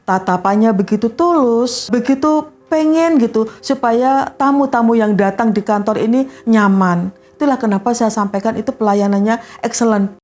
Tatapannya begitu tulus, begitu pengen gitu supaya tamu-tamu yang datang di kantor ini nyaman. Itulah kenapa saya sampaikan itu pelayanannya excellent.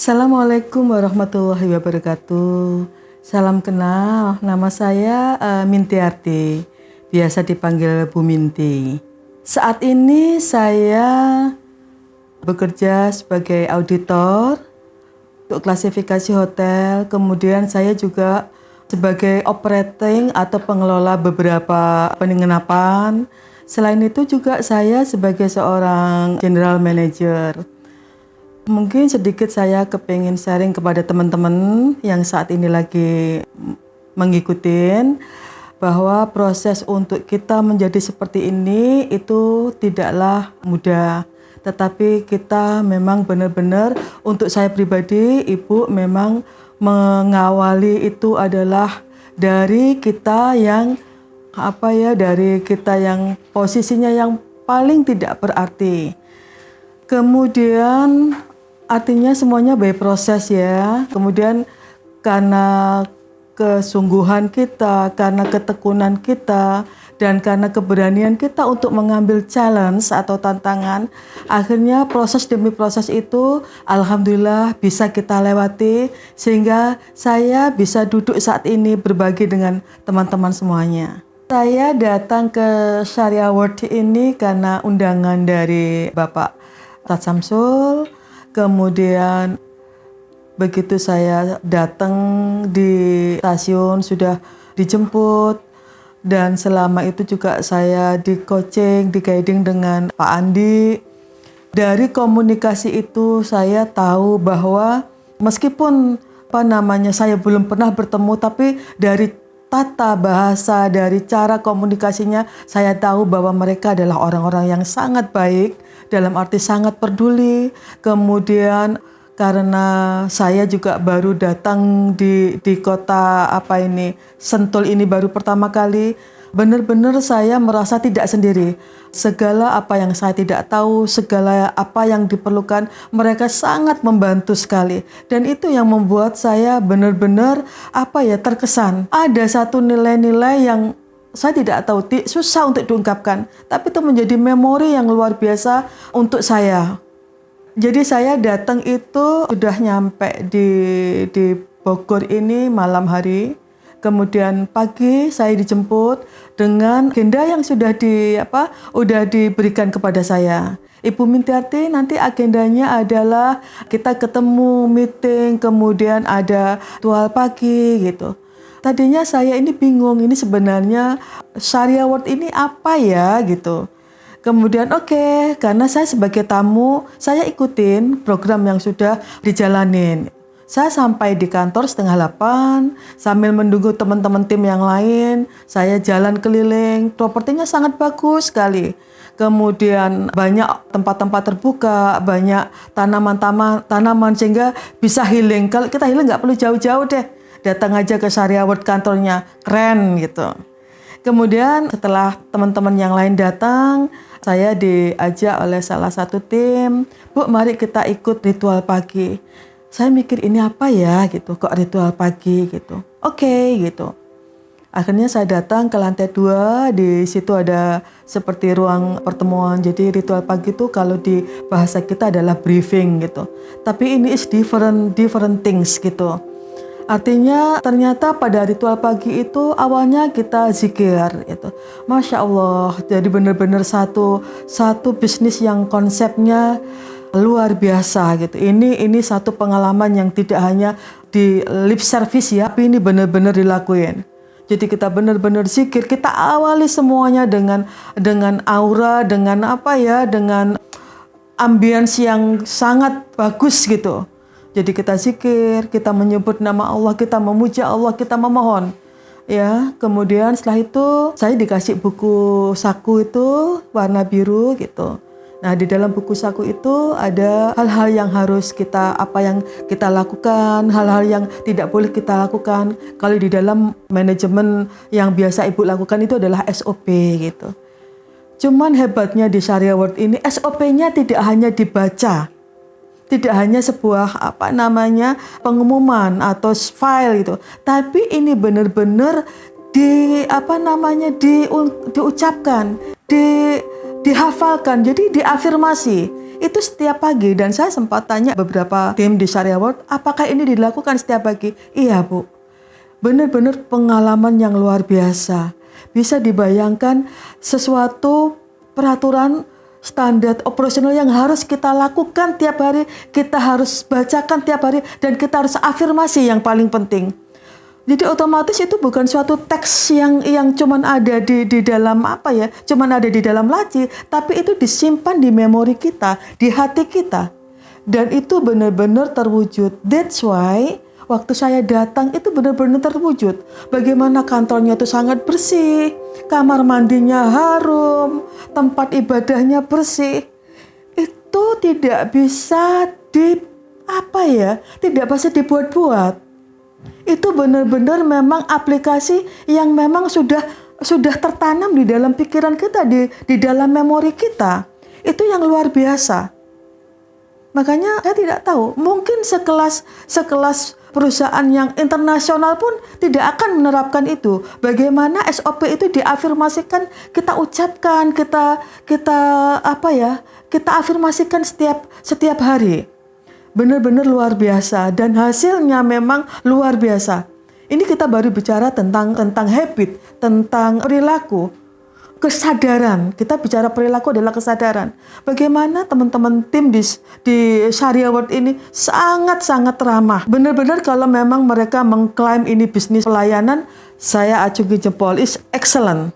Assalamualaikum warahmatullahi wabarakatuh. Salam kenal, nama saya Mintiarti, biasa dipanggil Bu Minti. Saat ini saya bekerja sebagai auditor untuk klasifikasi hotel, kemudian saya juga sebagai operating atau pengelola beberapa penginapan. Selain itu juga saya sebagai seorang general manager. Mungkin sedikit saya kepingin sharing kepada teman-teman yang saat ini lagi mengikutin bahwa proses untuk kita menjadi seperti ini itu tidaklah mudah. Tetapi kita memang benar-benar, untuk saya pribadi, Ibu memang mengawali itu adalah dari kita yang dari kita yang posisinya yang paling tidak berarti. Kemudian artinya semuanya by proses ya. Kemudian karena kesungguhan kita, karena ketekunan kita, dan karena keberanian kita untuk mengambil challenge atau tantangan, akhirnya proses demi proses itu alhamdulillah bisa kita lewati sehingga saya bisa duduk saat ini berbagi dengan teman-teman semuanya. Saya datang ke Syariah World ini karena undangan dari Bapak Ustadz Samsul. Kemudian begitu saya datang di stasiun sudah dijemput, dan selama itu juga saya di coaching, di guiding dengan Pak Andi. Dari komunikasi itu saya tahu bahwa meskipun saya belum pernah bertemu, tapi dari tata bahasa, dari cara komunikasinya saya tahu bahwa mereka adalah orang-orang yang sangat baik, dalam arti sangat peduli. Kemudian karena saya juga baru datang di kota Sentul ini baru pertama kali, benar-benar saya merasa tidak sendiri. Segala apa yang saya tidak tahu, segala apa yang diperlukan, mereka sangat membantu sekali. Dan itu yang membuat saya benar-benar terkesan. Ada satu nilai-nilai yang saya tidak tahu, susah untuk diungkapkan, tapi itu menjadi memori yang luar biasa untuk saya. Jadi saya datang itu sudah nyampe di Bogor ini malam hari, kemudian pagi saya dijemput dengan agenda yang sudah diberikan kepada saya. Ibu Mintiarti, nanti agendanya adalah kita ketemu, meeting, kemudian ada ritual pagi gitu. Tadinya saya ini bingung, ini sebenarnya Syariah World ini apa ya gitu. Kemudian karena saya sebagai tamu, saya ikutin program yang sudah dijalanin. Saya sampai di kantor 7:30, sambil menunggu teman-teman tim yang lain, saya jalan keliling, propertinya sangat bagus sekali. Kemudian banyak tempat-tempat terbuka, banyak tanaman sehingga bisa healing. Kalau kita healing nggak perlu jauh-jauh deh. Datang aja ke Syariah World, kantornya keren gitu. Kemudian setelah teman-teman yang lain datang, saya diajak oleh salah satu tim, Bu, mari kita ikut ritual pagi. Saya mikir ini apa ya gitu, kok ritual pagi gitu. Gitu. Akhirnya saya datang ke lantai 2, di situ ada seperti ruang pertemuan. Jadi ritual pagi itu kalau di bahasa kita adalah briefing gitu. Tapi ini is different things gitu. Artinya ternyata pada ritual pagi itu awalnya kita zikir gitu. Masya Allah, jadi benar-benar satu bisnis yang konsepnya luar biasa gitu. Ini satu pengalaman yang tidak hanya di lip service ya, tapi ini benar-benar dilakuin. Jadi kita benar-benar zikir, kita awali semuanya dengan aura, dengan dengan ambience yang sangat bagus gitu. Jadi kita zikir, kita menyebut nama Allah, kita memuja Allah, kita memohon. Ya, kemudian setelah itu saya dikasih buku saku itu warna biru gitu. Nah, di dalam buku saku itu ada hal-hal yang harus apa yang kita lakukan, hal-hal yang tidak boleh kita lakukan. Kalau di dalam manajemen yang biasa Ibu lakukan itu adalah SOP gitu. Cuman hebatnya di Syariah World ini SOP-nya tidak hanya dibaca, tidak hanya sebuah pengumuman atau file itu, tapi ini benar-benar diucapkan, dihafalkan, jadi diafirmasi itu setiap pagi. Dan saya sempat tanya beberapa tim di Syariah World, apakah ini dilakukan setiap pagi? Iya Bu, benar-benar pengalaman yang luar biasa. Bisa dibayangkan sesuatu peraturan standar operasional yang harus kita lakukan tiap hari, kita harus bacakan tiap hari, dan kita harus afirmasi yang paling penting. Jadi otomatis itu bukan suatu teks yang cuman ada di dalam cuman ada di dalam laci, tapi itu disimpan di memori kita, di hati kita. Dan itu benar-benar terwujud. That's why waktu saya datang itu benar-benar terwujud. Bagaimana kantornya itu sangat bersih, kamar mandinya harum, tempat ibadahnya bersih. Itu tidak bisa tidak bisa dibuat-buat. Itu benar-benar memang aplikasi yang memang sudah tertanam di dalam pikiran kita, di dalam memori kita. Itu yang luar biasa. Makanya saya tidak tahu, mungkin sekelas perusahaan yang internasional pun tidak akan menerapkan itu. Bagaimana SOP itu diafirmasikan, kita ucapkan, kita afirmasikan setiap hari. Benar-benar luar biasa, dan hasilnya memang luar biasa. Ini kita baru bicara tentang habit, tentang perilaku. Kesadaran, kita bicara perilaku adalah kesadaran. Bagaimana teman-teman tim di Syariah World ini sangat-sangat ramah. Benar-benar kalau memang mereka mengklaim ini bisnis pelayanan, saya acungi jempol, is excellent.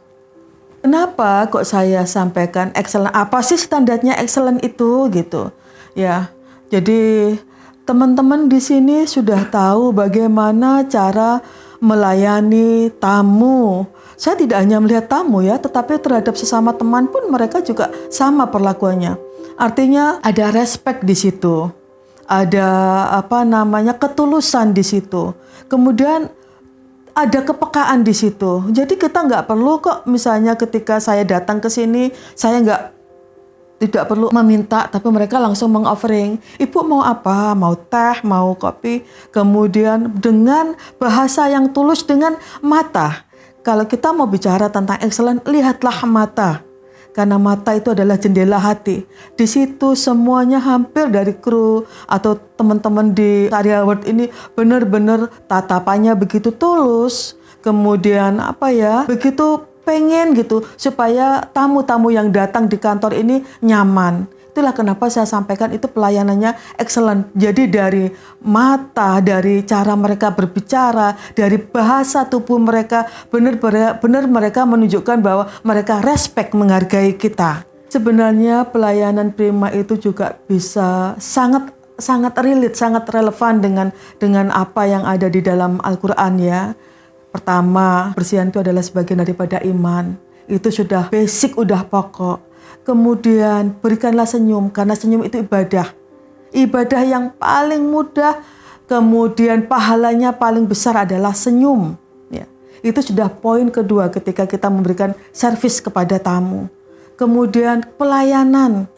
Kenapa kok saya sampaikan excellent? Apa sih standarnya excellent itu gitu? Ya, jadi teman-teman di sini sudah tahu bagaimana cara melayani tamu. Saya tidak hanya melihat tamu ya, tetapi terhadap sesama teman pun mereka juga sama perlakuannya. Artinya ada respect di situ, ada ketulusan di situ, kemudian ada kepekaan di situ. Jadi kita nggak perlu kok, misalnya ketika saya datang ke sini, saya tidak perlu meminta, tapi mereka langsung meng-offering. Ibu mau apa? Mau teh, mau kopi? Kemudian dengan bahasa yang tulus, dengan mata. Kalau kita mau bicara tentang excellent, lihatlah mata. Karena mata itu adalah jendela hati. Di situ semuanya hampir dari kru atau teman-teman di Syariah World ini benar-benar tatapannya begitu tulus. Kemudian begitu pengen gitu supaya tamu-tamu yang datang di kantor ini nyaman. Itulah kenapa saya sampaikan itu pelayanannya excellent. Jadi dari mata, dari cara mereka berbicara, dari bahasa tubuh mereka, benar mereka menunjukkan bahwa mereka respect, menghargai kita. Sebenarnya pelayanan prima itu juga bisa sangat relate, sangat relevan dengan apa yang ada di dalam Al-Quran ya. Pertama, bersihan itu adalah sebagian daripada iman. Itu sudah basic, udah pokok. Kemudian berikanlah senyum, karena senyum itu ibadah. Ibadah yang paling mudah, kemudian pahalanya paling besar adalah senyum. Ya. Itu sudah poin kedua ketika kita memberikan servis kepada tamu. Kemudian pelayanan,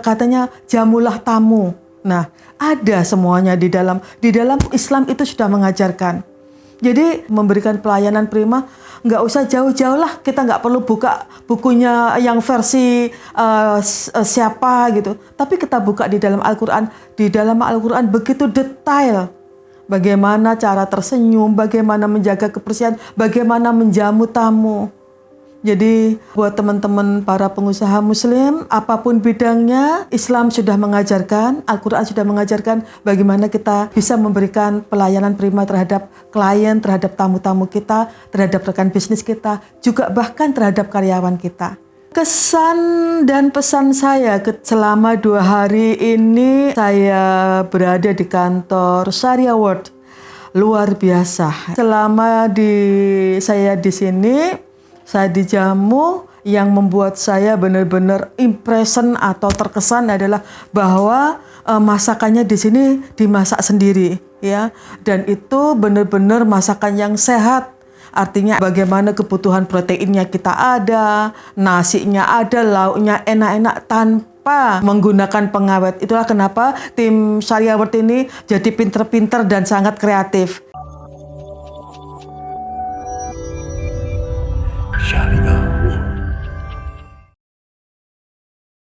katanya jamulah tamu. Nah, ada semuanya di dalam Islam itu sudah mengajarkan. Jadi memberikan pelayanan prima nggak usah jauh-jauh lah, kita nggak perlu buka bukunya yang versi siapa gitu. Tapi kita buka di dalam Al-Quran. Di dalam Al-Quran begitu detail bagaimana cara tersenyum, bagaimana menjaga kebersihan, bagaimana menjamu tamu. Jadi buat teman-teman para pengusaha muslim, apapun bidangnya, Islam sudah mengajarkan, Al-Quran sudah mengajarkan bagaimana kita bisa memberikan pelayanan prima terhadap klien, terhadap tamu-tamu kita, terhadap rekan bisnis kita, juga bahkan terhadap karyawan kita. Kesan dan pesan saya selama 2 hari ini saya berada di kantor Sharia World, luar biasa. Selama saya di sini, saya dijamu, yang membuat saya benar-benar impression atau terkesan adalah bahwa masakannya di sini dimasak sendiri, ya, dan itu benar-benar masakan yang sehat. Artinya bagaimana kebutuhan proteinnya kita ada, nasinya ada, lauknya enak-enak tanpa menggunakan pengawet. Itulah kenapa tim Sharia World ini jadi pinter-pinter dan sangat kreatif. Sharia.